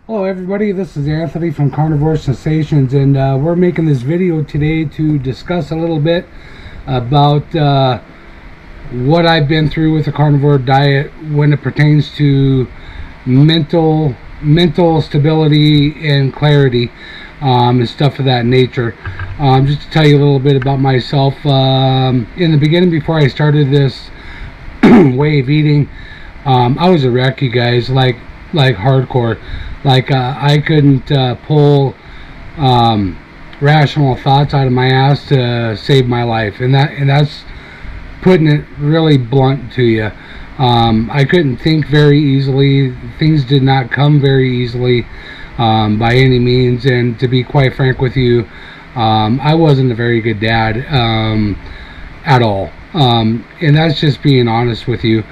Hello everybody, this is Anthony from Carnivore Sensations, and we're making this video today to discuss a little bit about what I've been through with the carnivore diet when it pertains to mental stability and clarity, and stuff of that nature. Just to tell you a little bit about myself, in the beginning, before I started this way of eating, I was a wreck, you guys, like hardcore. I couldn't pull rational thoughts out of my ass to save my life, and that's putting it really blunt to you. I couldn't think very easily. Things did not come very easily by any means, and to be quite frank with you, I wasn't a very good dad at all, and that's just being honest with you.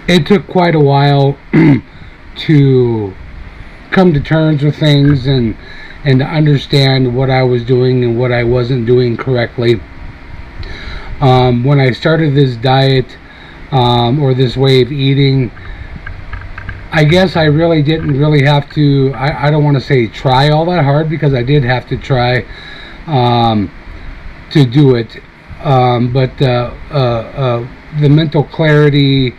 It took quite a while to come to terms with things and to understand what I was doing and what I wasn't doing correctly. When I started this diet, or this way of eating, I guess I really didn't have to, I don't want to say try all that hard, because I did have to try to do it, but the mental clarity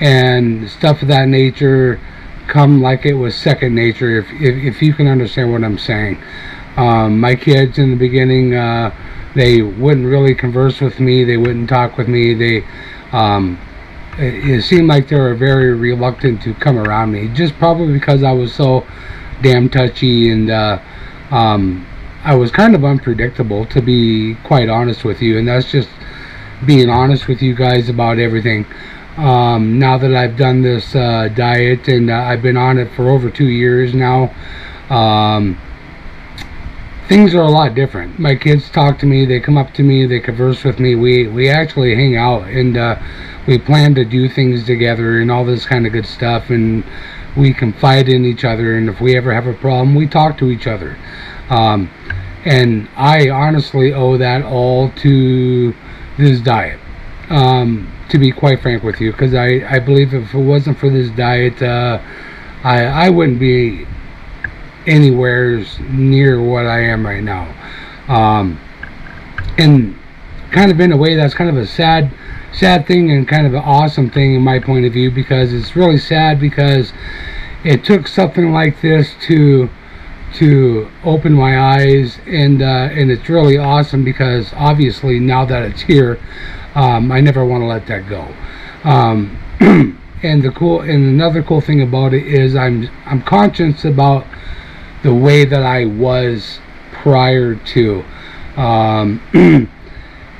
and stuff of that nature come like it was second nature, if you can understand what I'm saying. My kids in the beginning, they wouldn't really converse with me, they wouldn't talk with me, it seemed like they were very reluctant to come around me, just probably because I was so damn touchy, and I was kind of unpredictable, to be quite honest with you, and that's just being honest with you guys about everything. Now that I've done this diet, and I've been on it for over 2 years now, things are a lot different. My kids talk to me, they come up to me, they converse with me, we actually hang out, and we plan to do things together and all this kind of good stuff, and we confide in each other, and if we ever have a problem, we talk to each other. And I honestly owe that all to this diet, to be quite frank with you, because I believe if it wasn't for this diet, I wouldn't be anywhere near what I am right now. And kind of in a way, that's kind of a sad thing, and kind of an awesome thing in my point of view, because it's really sad, because it took something like this to open my eyes, and it's really awesome, because obviously now that it's here, I never want to let that go. And another cool thing about it is I'm conscious about the way that I was prior to,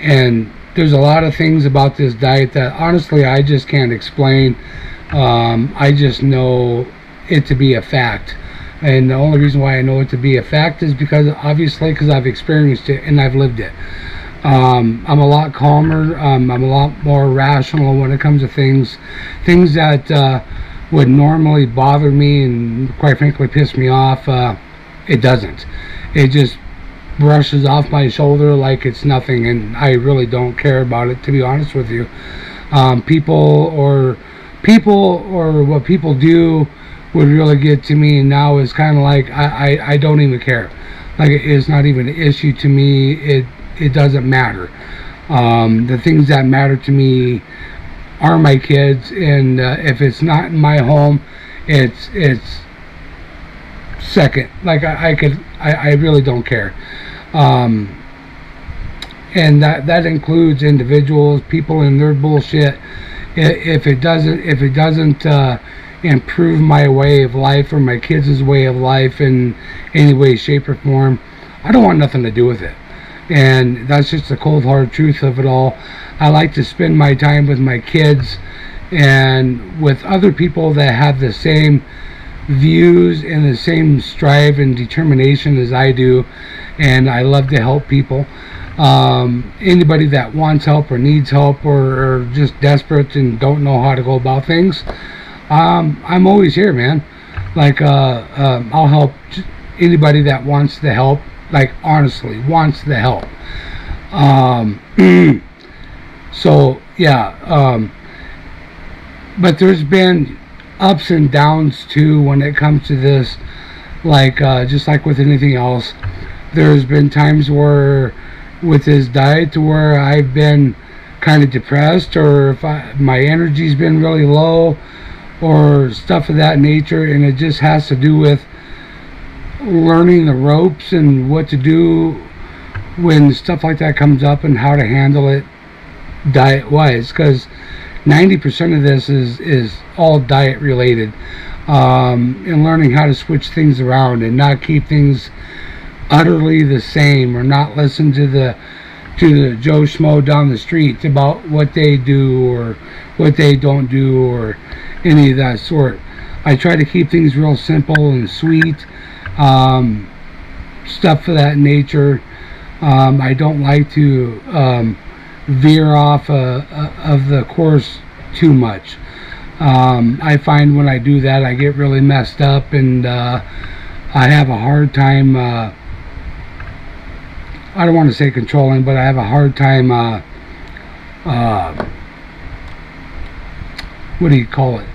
and there's a lot of things about this diet that honestly I just can't explain. I just know it to be a fact, and the only reason why I know it to be a fact is because I've experienced it and I've lived it. I'm a lot calmer, I'm a lot more rational when it comes to things that would normally bother me and quite frankly piss me off. It doesn't. It just brushes off my shoulder like it's nothing, and I really don't care about it, to be honest with you. People or what people do would really get to me, and now it's kind of like I don't even care. Like, it's not even an issue to me. It doesn't matter. The things that matter to me are my kids, and if it's not in my home, it's second. Like, I really don't care. And that includes individuals, people and their bullshit. If it doesn't improve my way of life or my kids' way of life in any way, shape, or form, I don't want nothing to do with it. And that's just the cold hard truth of it all. I like to spend my time with my kids and with other people that have the same views and the same strive and determination as I do, and I love to help people. Anybody that wants help or needs help or just desperate and don't know how to go about things, I'm always here, man. Like, I'll help anybody that wants the help, like honestly wants the help. So yeah, but there's been ups and downs too when it comes to this. Like just like with anything else, there's been times where with this diet to where I've been kind of depressed, or if my energy's been really low, or stuff of that nature, and it just has to do with learning the ropes and what to do when stuff like that comes up and how to handle it diet wise, because 90% of this is all diet related, and learning how to switch things around and not keep things utterly the same, or not listen to the Joe Schmo down the street about what they do or what they don't do or any of that sort. I try to keep things real simple and sweet, stuff of that nature. I don't like to veer off of the course too much. I find when I do that, I get really messed up, and I have a hard time, I don't want to say controlling, but I have a hard time, what do you call it?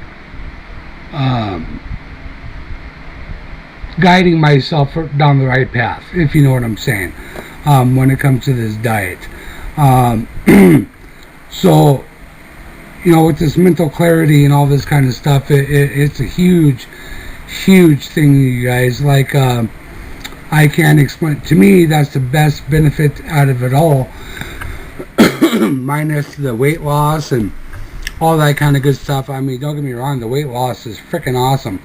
Guiding myself down the right path, if you know what I'm saying, when it comes to this diet. So, you know, with this mental clarity and all this kind of stuff, it's a huge thing, you guys. Like, I can't explain. To me, that's the best benefit out of it all, minus the weight loss and all that kind of good stuff. I mean, don't get me wrong, the weight loss is freaking awesome.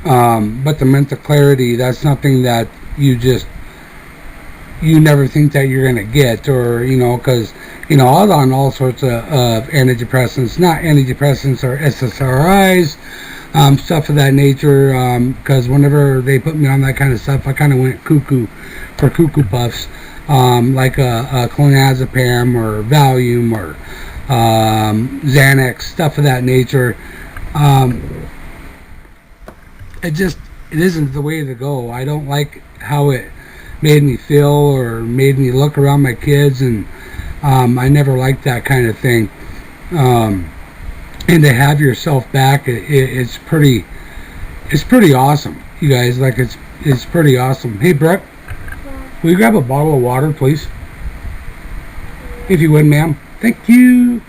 But the mental clarity, that's something that you never think that you're going to get, or, you know, because, you know, I was on all sorts of antidepressants, not antidepressants or SSRIs, stuff of that nature, because whenever they put me on that kind of stuff, I kind of went cuckoo for cuckoo puffs, like a clonazepam or Valium or Xanax, stuff of that nature. It isn't the way to go. I don't like how it made me feel or made me look around my kids, and I never liked that kind of thing. And to have yourself back, it's pretty awesome, you guys. Like, it's pretty awesome. Hey, Brooke, will you grab a bottle of water, please? If you would, ma'am. Thank you.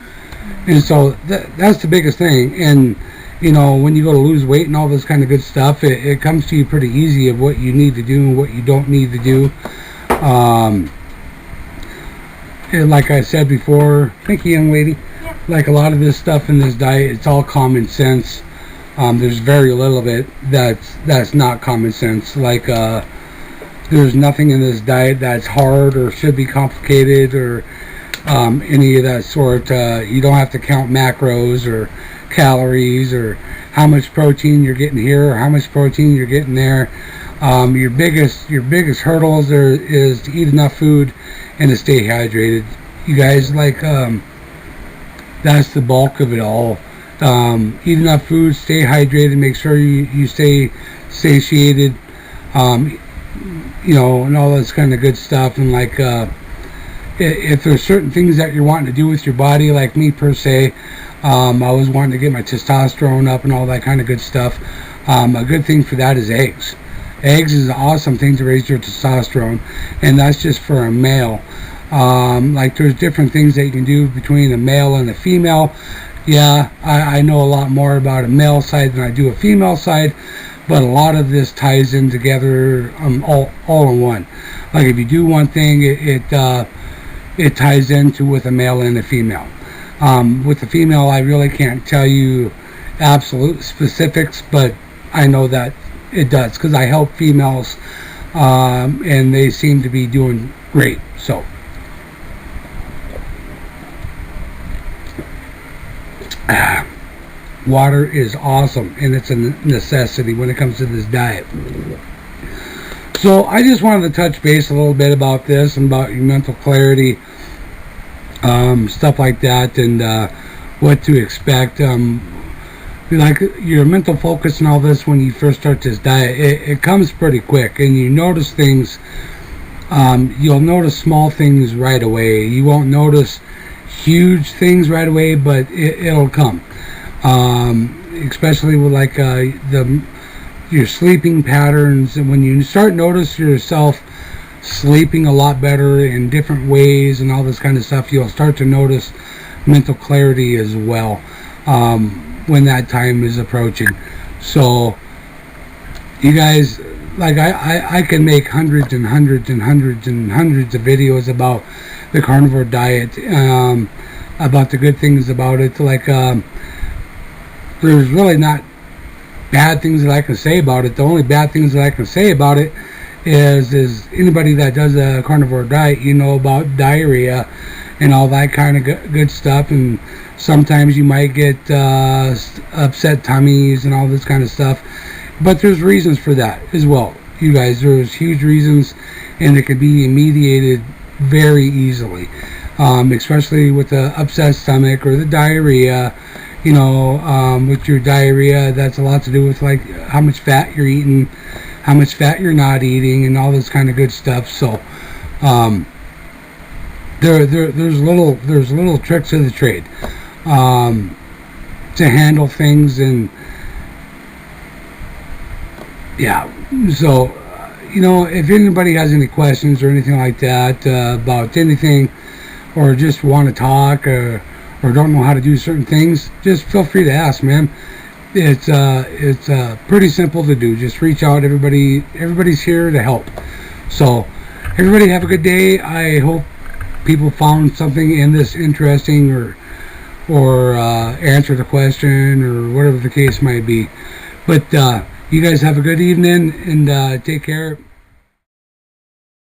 And so that's the biggest thing. And, you know, when you go to lose weight and all this kind of good stuff, it comes to you pretty easy of what you need to do and what you don't need to do. And like I said before, thank you, young lady. Yep. Like a lot of this stuff in this diet, it's all common sense. There's very little of it that's not common sense. Like, there's nothing in this diet that's hard or should be complicated or any of that sort. You don't have to count macros or calories or how much protein you're getting here or how much protein you're getting there. Your biggest hurdles is to eat enough food and to stay hydrated, you guys. Like, that's the bulk of it all. Eat enough food, stay hydrated, make sure you stay satiated, you know, and all this kind of good stuff. And like, if there's certain things that you're wanting to do with your body, like me per se, I was wanting to get my testosterone up and all that kind of good stuff. A good thing for that is eggs. Eggs is an awesome thing to raise your testosterone, and that's just for a male. Like, there's different things that you can do between a male and a female. Yeah, I know a lot more about a male side than I do a female side, but a lot of this ties in together, all in one. Like, if you do one thing, it ties into with a male and a female. With the female, I really can't tell you absolute specifics, but I know that it does, because I help females, and they seem to be doing great. So, water is awesome, and it's a necessity when it comes to this diet. So I just wanted to touch base a little bit about this and about your mental clarity, stuff like that, and what to expect. Like, your mental focus and all this, when you first start this diet, it comes pretty quick, and you notice things. You'll notice small things right away. You won't notice huge things right away, but it'll come. especially with like your sleeping patterns. And when you start notice yourself sleeping a lot better in different ways and all this kind of stuff, you'll start to notice mental clarity as well when that time is approaching. So you guys, like I can make hundreds and hundreds and hundreds and hundreds of videos about the carnivore diet, about the good things about it. Like there's really not bad things that I can say about it. The only bad things that I can say about it is anybody that does a carnivore diet, you know about diarrhea and all that kind of good stuff, and sometimes you might get upset tummies and all this kind of stuff, but there's reasons for that as well, you guys. There's huge reasons, and it can be mediated very easily, especially with the upset stomach or the diarrhea. You know, with your diarrhea, that's a lot to do with like how much fat you're eating, how much fat you're not eating, and all this kind of good stuff. So there's little tricks of the trade to handle things. And yeah, so you know, if anybody has any questions or anything like that about anything, or just want to talk, or don't know how to do certain things, just feel free to ask, man. It's pretty simple to do. Just reach out. Everybody's here to help. So everybody have a good day. I hope people found something in this interesting, or answer the question, or whatever the case might be. But you guys have a good evening, and take care.